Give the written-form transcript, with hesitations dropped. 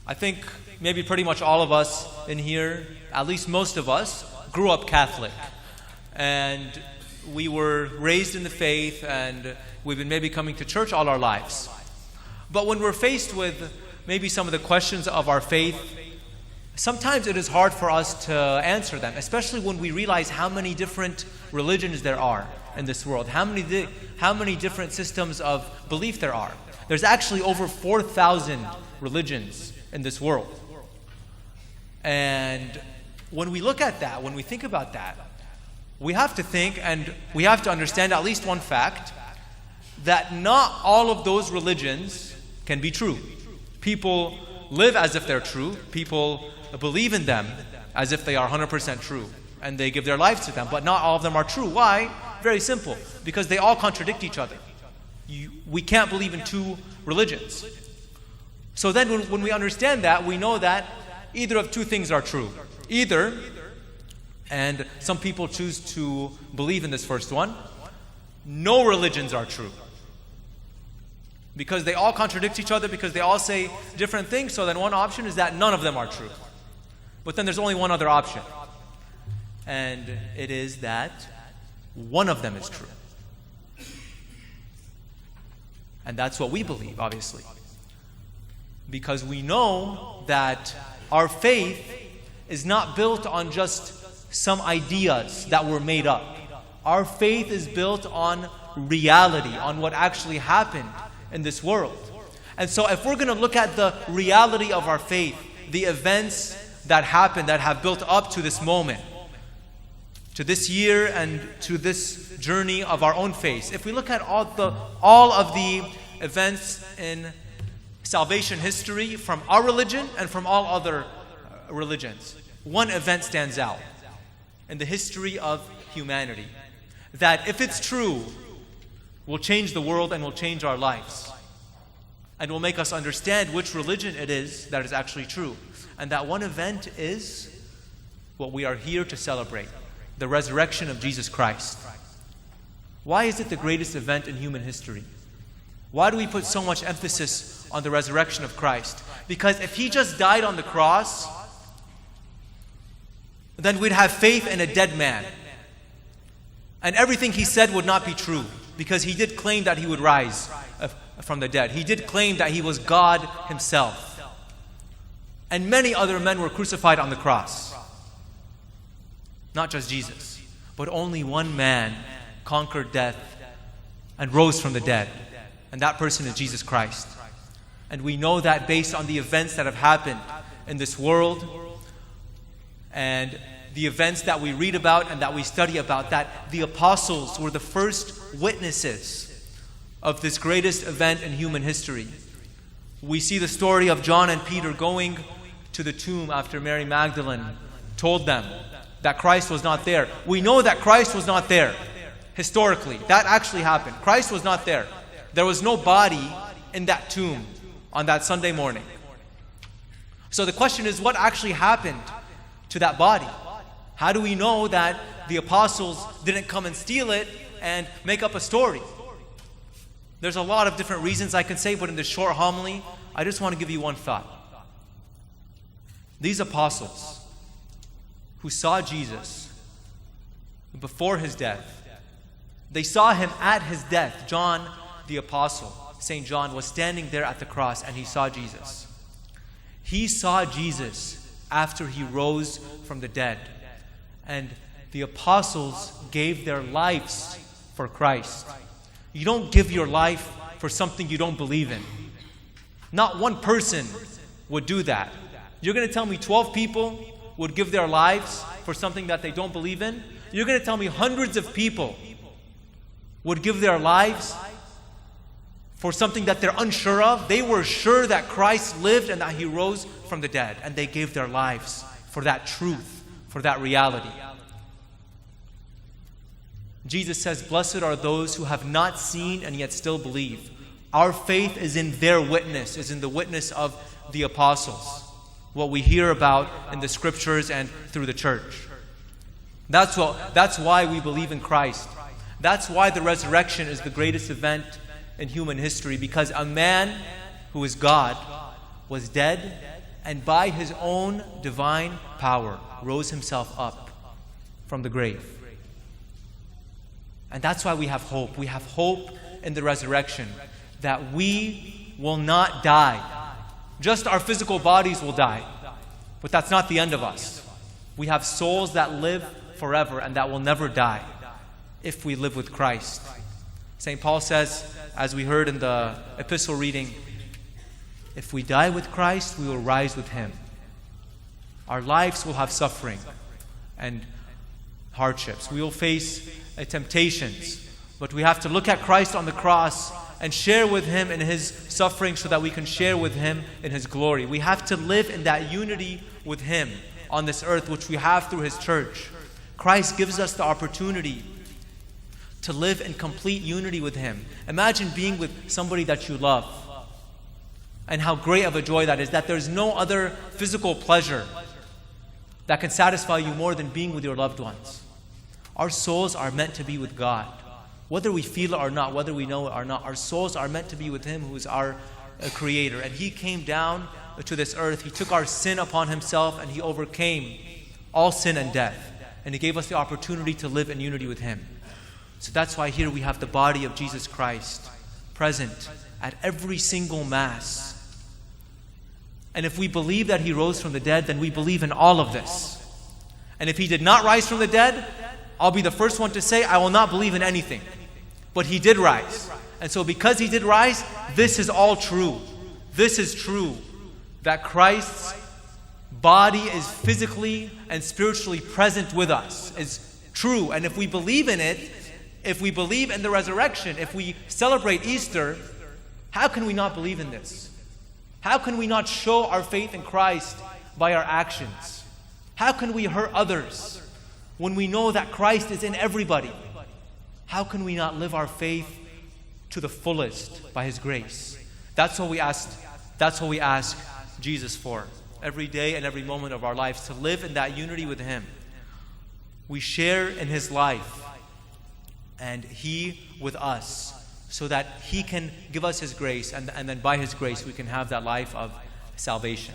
I think maybe pretty much all of us in here, at least most of us, grew up Catholic. And we were raised in the faith, and we've been maybe coming to church all our lives. But when we're faced with maybe some of the questions of our faith, sometimes it is hard for us to answer them, especially when we realize how many different religions there are in this world, how many different systems of belief there are. There's actually over 4,000 religions in this world. And when we look at that, when we think about that, we have to think and we have to understand at least one fact, that not all of those religions can be true. People live as if they're true. People believe in them as if they are 100% true. And they give their lives to them. But not all of them are true. Why? Very simple. Because they all contradict each other. We can't believe in two religions. So then when we understand that, we know that either of two things are true. Either, and some people choose to believe in this first one, no religions are true. Because they all contradict each other, because they all say different things. So then one option is that none of them are true. But then there's only one other option. And it is that one of them is true. And that's what we believe, obviously. Because we know that our faith is not built on just some ideas that were made up. Our faith is built on reality, on what actually happened in this world. And so if we're going to look at the reality of our faith, the events that happened, that have built up to this moment, to this year and to this journey of our own faith, if we look at all of the events in salvation history from our religion and from all other religions, one event stands out in the history of humanity, that if it's true, will change the world and will change our lives, and will make us understand which religion it is that is actually true. And that one event is what we are here to celebrate, the resurrection of Jesus Christ. Why is it the greatest event in human history? Why do we put so much emphasis on the resurrection of Christ? Because if He just died on the cross, then we'd have faith in a dead man. And everything He said would not be true, because He did claim that He would rise from the dead. He did claim that He was God Himself. And many other men were crucified on the cross. Not just Jesus, but only one man conquered death and rose from the dead. And that person is Jesus Christ. And we know that based on the events that have happened in this world and the events that we read about and that we study about, that the apostles were the first witnesses of this greatest event in human history. We see the story of John and Peter going to the tomb after Mary Magdalene told them that Christ was not there. We know that Christ was not there historically. That actually happened. Christ was not there. There was no body in that tomb on that Sunday morning. So the question is, what actually happened to that body? How do we know that the apostles didn't come and steal it and make up a story? There's a lot of different reasons I can say, but in this short homily, I just want to give you one thought. These apostles who saw Jesus before His death, they saw Him at His death. John the apostle, St. John, was standing there at the cross and he saw Jesus. He saw Jesus after He rose from the dead. And the apostles gave their lives for Christ. You don't give your life for something you don't believe in. Not one person would do that. You're going to tell me 12 people would give their lives for something that they don't believe in? You're going to tell me hundreds of people would give their lives for something that they're unsure of? They were sure that Christ lived and that He rose from the dead, and they gave their lives for that truth, for that reality. Jesus says, "Blessed are those who have not seen and yet still believe." Our faith is in their witness, is in the witness of the apostles, what we hear about in the scriptures and through the church. That's why we believe in Christ. That's why the resurrection is the greatest event in human history, because a man who is God was dead and by his own divine power rose himself up from the grave. And that's why we have hope. We have hope in the resurrection, that we will not die. Just our physical bodies will die, but that's not the end of us. We have souls that live forever and that will never die if we live with Christ. St. Paul says, as we heard in the epistle reading, if we die with Christ, we will rise with him. Our lives will have suffering and hardships. We will face temptations, but we have to look at Christ on the cross and share with him in his suffering so that we can share with him in his glory. We have to live in that unity with him on this earth, which we have through his church. Christ gives us the opportunity to live in complete unity with him. Imagine being with somebody that you love, and how great of a joy that is, that there's no other physical pleasure that can satisfy you more than being with your loved ones. Our souls are meant to be with God. Whether we feel it or not, whether we know it or not, our souls are meant to be with him who is our creator. And he came down to this earth. He took our sin upon himself and he overcame all sin and death. And he gave us the opportunity to live in unity with him. So that's why here we have the body of Jesus Christ present at every single Mass. And if we believe that he rose from the dead, then we believe in all of this. And if he did not rise from the dead, I'll be the first one to say I will not believe in anything. But he did rise. And so because he did rise, this is all true. This is true, that Christ's body is physically and spiritually present with us, is true. And if we believe in it, if we believe in the resurrection, if we celebrate Easter, how can we not believe in this? How can we not show our faith in Christ by our actions? How can we hurt others when we know that Christ is in everybody? How can we not live our faith to the fullest by his grace? That's what we ask Jesus for every day and every moment of our lives, to live in that unity with him. We share in his life and he with us, so that he can give us his grace, and then by his grace we can have that life of salvation.